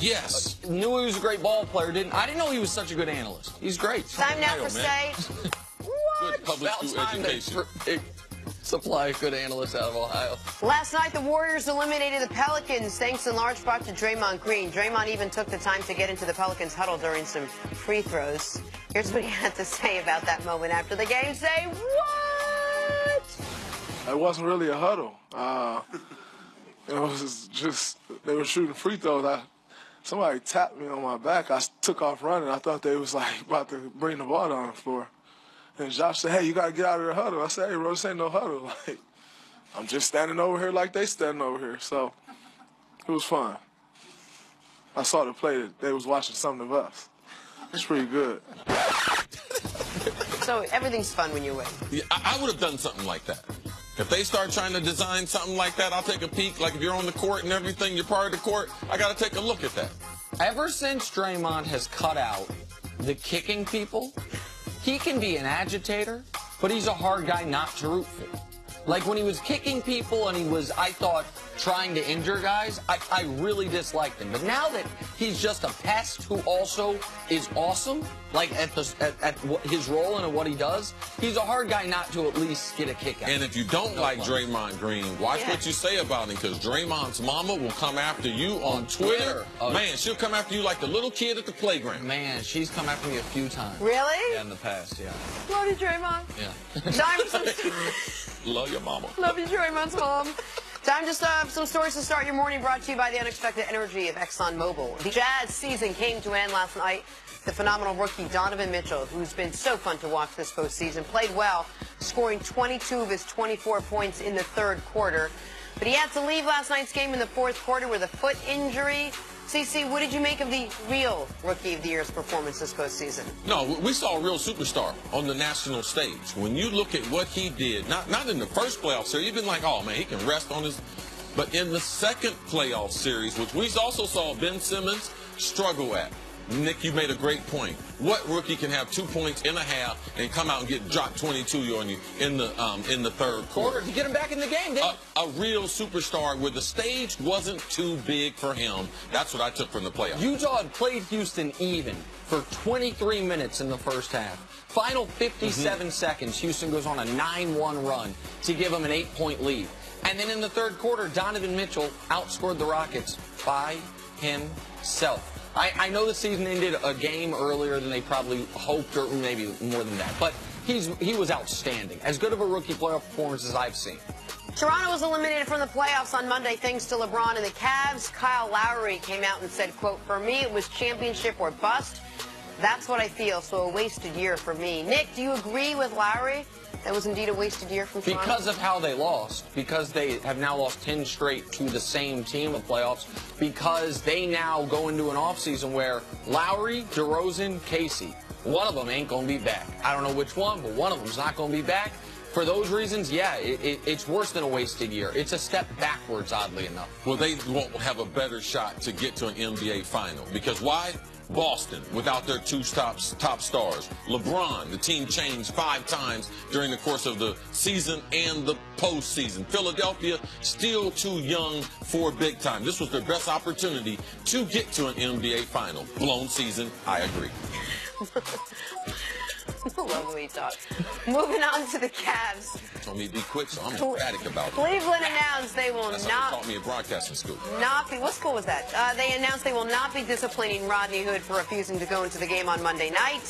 Yes. Knew he was a great ball player. I didn't know he was such a good analyst. He's great. Time now for Say What? Good public school education. Supply a good analyst out of Ohio. Last night, the Warriors eliminated the Pelicans thanks in large part to Draymond Green. Draymond even took the time to get into the Pelicans huddle during some free throws. Here's what he had to say about that moment after the game. Say what? It wasn't really a huddle. It was just they were shooting free throws. Somebody tapped me on my back. I took off running. I thought they was like about to bring the ball down the floor. And Josh said, "Hey, you got to get out of the huddle." I said, "Hey, bro, this ain't no huddle. Like, I'm just standing over here like they standing over here." So it was fun. I saw the play that they was watching something of us. It's pretty good. So everything's fun when you win. Yeah, I would have done something like that. If they start trying to design something like that, I'll take a peek. Like if you're on the court and everything, you're part of the court, I got to take a look at that. Ever since Draymond has cut out the kicking people, he can be an agitator, but he's a hard guy not to root for. Like when he was kicking people and he was, I thought, trying to injure guys, I really disliked him. But now that he's just a pest who also is awesome, like at his role and what he does, he's a hard guy not to at least get a kick out. And if you don't like Draymond Green, watch what you say about him, because Draymond's mama will come after you on Twitter. Oh, man, she'll come after you like the little kid at the playground. Man, she's come after me a few times. Really? Yeah, in the past, yeah. Love you, Draymond. Yeah. Time for some... Love your mama. Love you, Draymond's mom. Time to some stories to start your morning, brought to you by the unexpected energy of ExxonMobil. The Jazz season came to an end last night. The phenomenal rookie Donovan Mitchell, who's been so fun to watch this postseason, played well, scoring 22 of his 24 points in the third quarter. But he had to leave last night's game in the fourth quarter with a foot injury. CC, what did you make of the real Rookie of the Year's performance this postseason? No, we saw a real superstar on the national stage. When you look at what he did, not in the first playoff series, you've been like, oh, man, he can rest on his... But in the second playoff series, which we also saw Ben Simmons struggle at. Nick, you made a great point. What rookie can have 2 points in a half and come out and get dropped 22 on you in the third quarter? To get him back in the game, a real superstar where the stage wasn't too big for him. That's what I took from the playoffs. Utah had played Houston even for 23 minutes in the first half. Final 57 seconds, Houston goes on a 9-1 run to give them an 8-point lead. And then in the third quarter, Donovan Mitchell outscored the Rockets by himself. I know the season ended a game earlier than they probably hoped, or maybe more than that. But he was outstanding. As good of a rookie playoff performance as I've seen. Toronto was eliminated from the playoffs on Monday thanks to LeBron and the Cavs. Kyle Lowry came out and said, quote, "For me, it was championship or bust. That's what I feel, so a wasted year for me." Nick, do you agree with Lowry? That was indeed a wasted year from Toronto? Because of how they lost, because they have now lost 10 straight to the same team of playoffs, because they now go into an offseason where Lowry, DeRozan, Casey, one of them ain't going to be back. I don't know which one, but one of them's not going to be back. For those reasons, yeah, it's worse than a wasted year. It's a step backwards, oddly enough. Well, they won't have a better shot to get to an NBA final. Because why? Boston, without their two top stars. LeBron, the team changed 5 times during the course of the season and the postseason. Philadelphia, still too young for big time. This was their best opportunity to get to an NBA final. Blown season, I agree. I love the way you talk. Moving on to the Cavs. Told me to be quick, so I'm emphatic about it. Cleveland announced they will That's not... how they taught me at broadcasting school. What school was that? They announced they will not be disciplining Rodney Hood for refusing to go into the game on Monday night.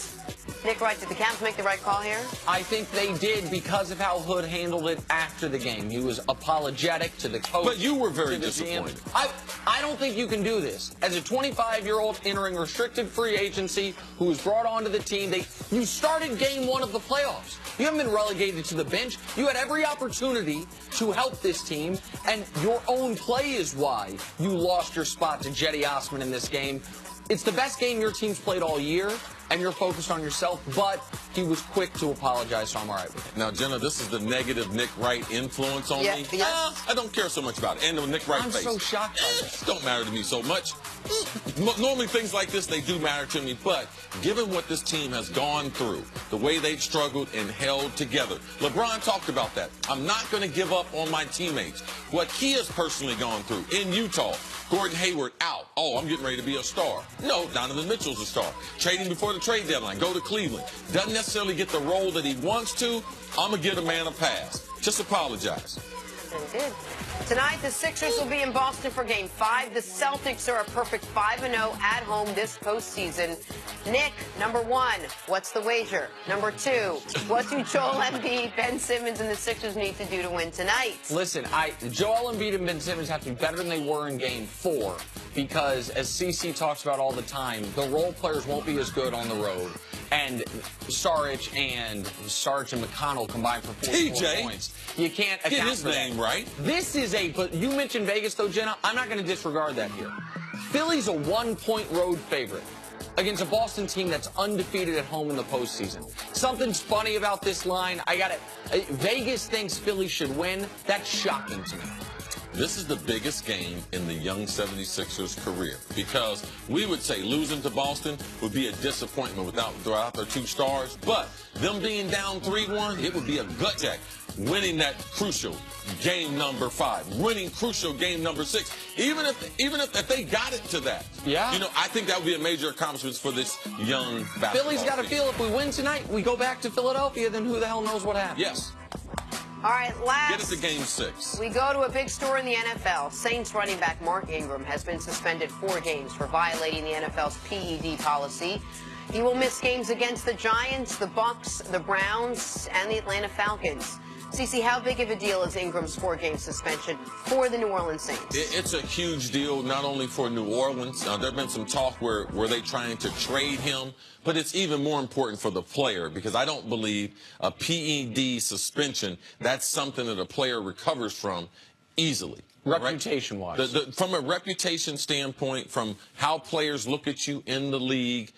Nick Wright, did the Cavs make the right call here? I think they did because of how Hood handled it after the game. He was apologetic to the coach. But you were very disappointed. I don't think you can do this. As a 25-year-old entering restricted free agency who was brought onto the team, you started game 1 of the playoffs. You haven't been relegated to the bench. You had every opportunity to help this team, and your own play is why you lost your spot to Jetty Osman in this game. It's the best game your team's played all year. and you're focused on yourself, but he was quick to apologize, so I'm all right with it. Now, Jenna, this is the negative Nick Wright influence on me. Yes. I don't care so much about it. And the Nick Wright I'm face. so shocked by this. Don't matter to me so much. Normally things like this, they do matter to me, but given what this team has gone through, the way they've struggled and held together, LeBron talked about that. I'm not going to give up on my teammates. What he has personally gone through in Utah, Gordon Hayward out. Oh, I'm getting ready to be a star. No, Donovan Mitchell's a star. Trading before the trade deadline. Go to Cleveland. Doesn't necessarily get the role that he wants to. I'm going to give a man a pass. Just apologize. They did. Tonight, the Sixers will be in Boston for Game 5. The Celtics are a perfect 5-0 at home this postseason. Nick, number 1, what's the wager? Number 2, what do Joel Embiid, Ben Simmons, and the Sixers need to do to win tonight? Listen, Joel Embiid and Ben Simmons have to be better than they were in Game 4 because, as CC talks about all the time, the role players won't be as good on the road. And Saric and McConnell combined for 44 points. You can't account Get his for name that. right. This is but you mentioned Vegas, though, Jenna. I'm not going to disregard that here. Philly's a 1-point road favorite against a Boston team that's undefeated at home in the postseason. Something's funny about this line. Vegas thinks Philly should win. That's shocking to me. This is the biggest game in the young 76ers career because we would say losing to Boston would be a disappointment without their 2 stars, but them being down 3-1, it would be a gut check. Winning that crucial game number 5, winning crucial game number 6, even if they got it to that. Yeah. You know, I think that would be a major accomplishment for this young basketball Philly's got to team. feel if we win tonight, we go back to Philadelphia, then who the hell knows what happens? Yes. All right, last. Get it to Game 6. We go to a big story in the NFL. Saints running back Mark Ingram has been suspended 4 games for violating the NFL's PED policy. He will miss games against the Giants, the Bucs, the Browns, and the Atlanta Falcons. CeCe, how big of a deal is Ingram's 4-game suspension for the New Orleans Saints? It's a huge deal, not only for New Orleans. There have been some talk where they trying to trade him, but it's even more important for the player because I don't believe a PED suspension, that's something that a player recovers from easily. Reputation-wise. Right? From a reputation standpoint, from how players look at you in the league,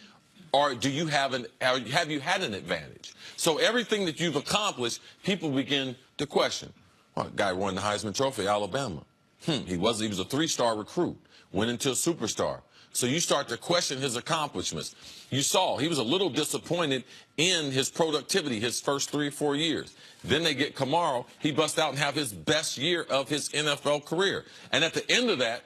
or have you had an advantage? So everything that you've accomplished, people begin to question. Well, guy won the Heisman Trophy, Alabama. He was a 3-star recruit, went into a superstar. So you start to question his accomplishments. You saw he was a little disappointed in his productivity his first 3 or 4 years. Then they get Kamara. He busts out and have his best year of his NFL career. And at the end of that,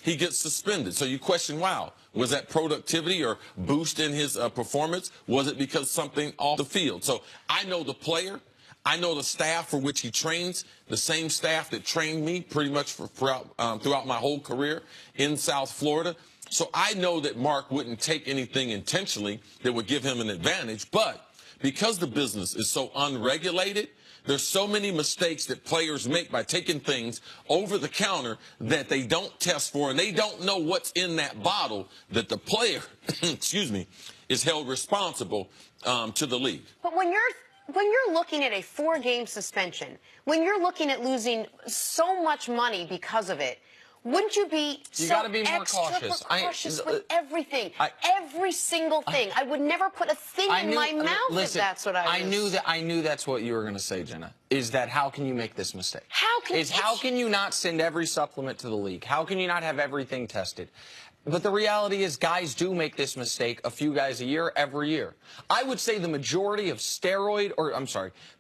he gets suspended. So you question, wow, was that productivity or boost in his performance? Was it because something off the field? So I know the player. I know the staff for which he trains, the same staff that trained me pretty much throughout my whole career in South Florida. So I know that Mark wouldn't take anything intentionally that would give him an advantage. But because the business is so unregulated, there's so many mistakes that players make by taking things over the counter that they don't test for, and they don't know what's in that bottle that the player, excuse me, is held responsible to the league. But when you're looking at a 4-game suspension, when you're looking at losing so much money because of it, wouldn't you be gotta be more extra cautious with everything, every single thing? I would never put a thing in my mouth if that's what I was. I knew that's what you were going to say, Jenna. Is that how can you make this mistake? How can you not send every supplement to the league? How can you not have everything tested? But the reality is guys do make this mistake, a few guys a year, every year. I would say the majority of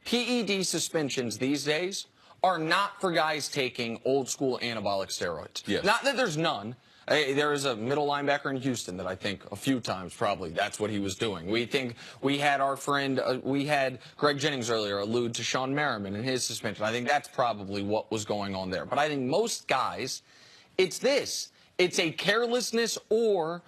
PED suspensions these days are not for guys taking old-school anabolic steroids. Yes. Not that there's none. There is a middle linebacker in Houston that I think a few times probably that's what he was doing. We had our friend, we had Greg Jennings earlier allude to Sean Merriman and his suspension. I think that's probably what was going on there. But I think most guys, it's this. It's a carelessness or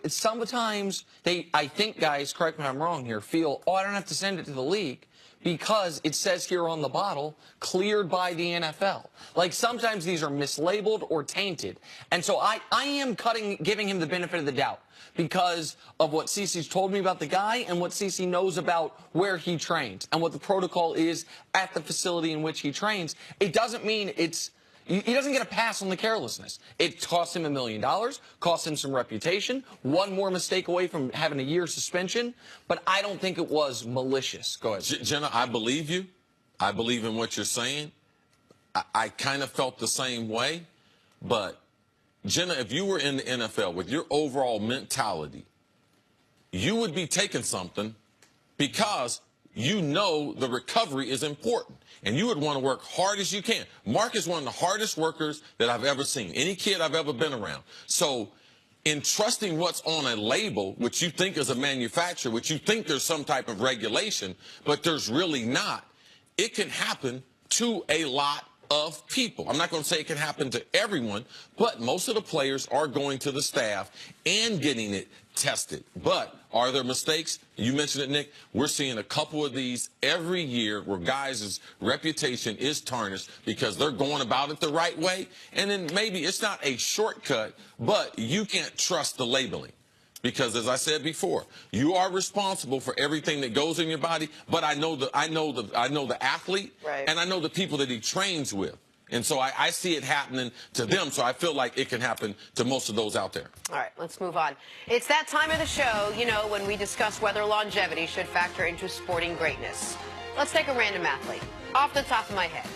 sometimes I think guys, correct me if I'm wrong here, feel, oh, I don't have to send it to the league because it says here on the bottle, cleared by the NFL. Like sometimes these are mislabeled or tainted. And so I am giving him the benefit of the doubt because of what CeCe's told me about the guy and what CeCe knows about where he trains and what the protocol is at the facility in which he trains. It doesn't mean it's He doesn't get a pass on the carelessness. It cost him $1 million, cost him some reputation, one more mistake away from having a year suspension, but I don't think it was malicious. Go ahead. Jenna, I believe you. I believe in what you're saying. I kind of felt the same way, but Jenna, if you were in the NFL with your overall mentality, you would be taking something because you know the recovery is important, and you would want to work hard as you can. Mark is one of the hardest workers that I've ever seen, any kid I've ever been around. So in trusting what's on a label, which you think is a manufacturer, which you think there's some type of regulation, but there's really not, it can happen to a lot of people. I'm not going to say it can happen to everyone, but most of the players are going to the staff and getting it tested. But are there mistakes? You mentioned it, Nick. We're seeing a couple of these every year where guys' reputation is tarnished because they're going about it the right way. And then maybe it's not a shortcut, but you can't trust the labeling. Because, as I said before, you are responsible for everything that goes in your body. But I know the athlete, right, and I know the people that he trains with, and so I see it happening to them. So I feel like it can happen to most of those out there. All right, let's move on. It's that time of the show, you know, when we discuss whether longevity should factor into sporting greatness. Let's take a random athlete off the top of my head.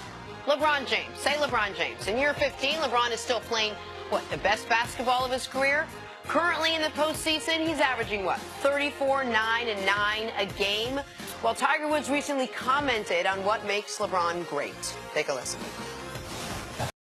LeBron James. Say LeBron James. In year 15, LeBron is still playing what, the best basketball of his career. Currently in the postseason, he's averaging, what, 34, 9, and 9 a game? Well, Tiger Woods recently commented on what makes LeBron great. Take a listen.